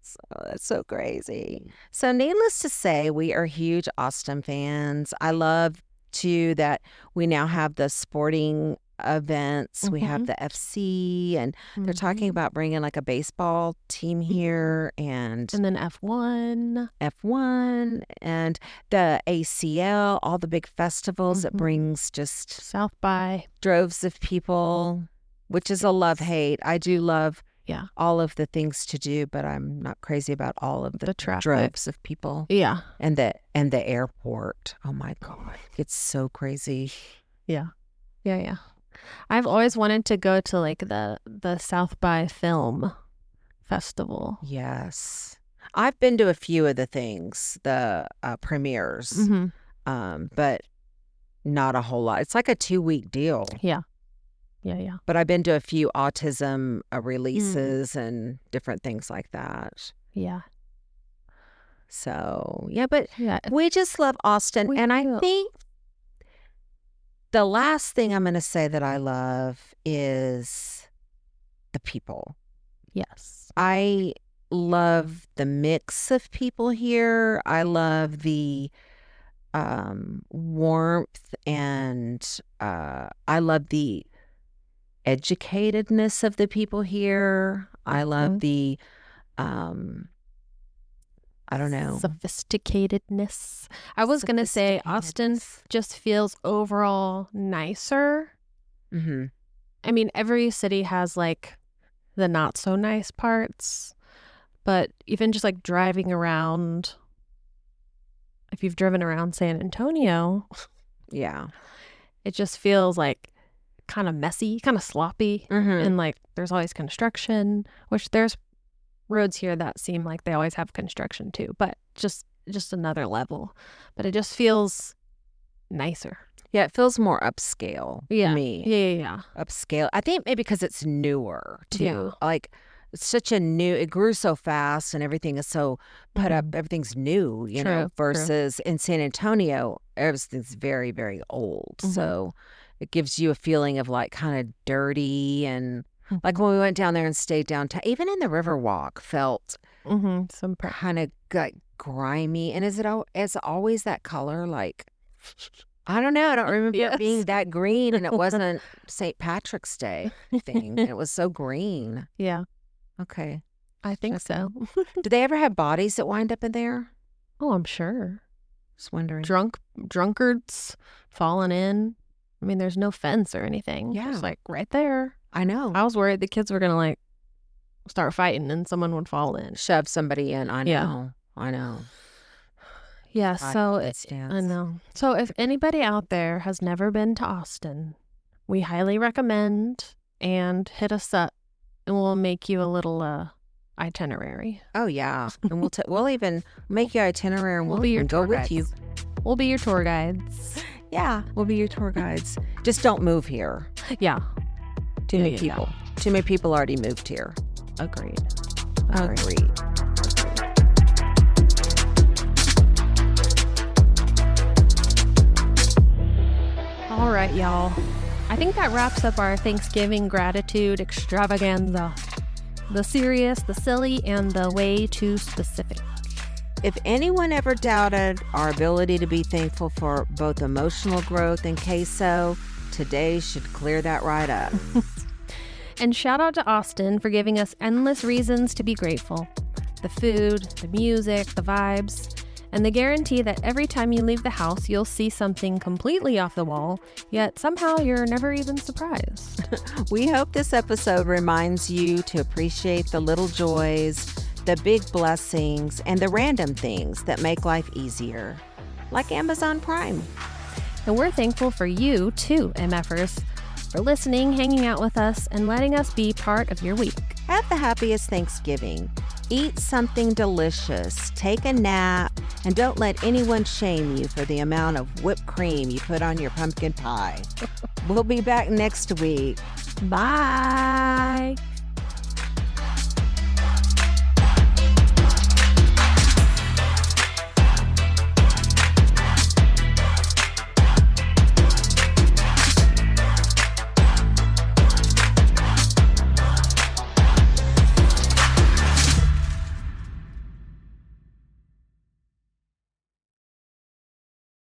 So that's so crazy. So needless to say, we are huge Austin fans. I love, too, that we now have the sporting events. We have the FC, and they're talking about bringing like a baseball team here and and then F1. F1 and the ACL, all the big festivals. It brings just South by. droves of people, which is a love-hate. I do love Yeah. all of the things to do, but I'm not crazy about all of the traffic. droves of people. Yeah. And the airport. Oh my God. It's so crazy. Yeah. Yeah, yeah. I've always wanted to go to like the South by Film Festival. Yes. I've been to a few of the things, the premieres, but not a whole lot. It's like a 2-week deal. Yeah. Yeah, yeah. But I've been to a few autism releases and different things like that. Yeah. So, yeah, but Yeah. we just love Austin. We And I do. think the last thing I'm going to say that I love is the people. Yes. I love the mix of people here. I love the warmth, and I love the educatedness of the people here. I love the I don't know, Sophisticatedness. I was going to say Austin just feels overall nicer. I mean, every city has like the not so nice parts, but even just like driving around, if you've driven around San Antonio, yeah, it just feels like kind of messy, kind of sloppy, and like there's always construction, which there's roads here that seem like they always have construction too, but just another level. But it just feels nicer. Yeah, it feels more upscale to me. Yeah. Upscale. I think maybe because it's newer too. Yeah. Like it's such a new, it grew so fast and everything is so put up, everything's new, you know, versus in San Antonio, everything's very, very old. So it gives you a feeling of like kind of dirty, and like when we went down there and stayed downtown, even in the Riverwalk felt some kind of like grimy. And is it always that color? Like, I don't know. I don't remember it being that green, and it wasn't St. Patrick's Day thing. And it was so green. Yeah. Okay. I think so. Do they ever have bodies that wind up in there? Oh, I'm sure. Just wondering. Drunkards falling in. I mean, there's no fence or anything. Yeah. It's like right there. I know. I was worried the kids were going to like start fighting and someone would fall in. Shove somebody in. I know. Yeah. I know. Yeah, God, I know. So if anybody out there has never been to Austin, we highly recommend, and hit us up and we'll make you a little itinerary. Oh yeah. And we'll even make you itinerary, and we'll be your even go tour with guides. you. We'll be your tour guides. Yeah, we'll be your tour guides. Just don't move here. Yeah. Too many people. Too many people already moved here. Agreed. Agreed. All right, y'all. I think that wraps up our Thanksgiving gratitude extravaganza. The serious, the silly, and the way too specific. If anyone ever doubted our ability to be thankful for both emotional growth and queso, today should clear that right up. And shout out to Austin for giving us endless reasons to be grateful. The food, the music, the vibes, and the guarantee that every time you leave the house, you'll see something completely off the wall, yet somehow you're never even surprised. We hope this episode reminds you to appreciate the little joys, the big blessings, and the random things that make life easier, like Amazon Prime. And we're thankful for you, too, MFers, for listening, hanging out with us, and letting us be part of your week. Have the happiest Thanksgiving. Eat something delicious, take a nap, and don't let anyone shame you for the amount of whipped cream you put on your pumpkin pie. We'll be back next week. Bye.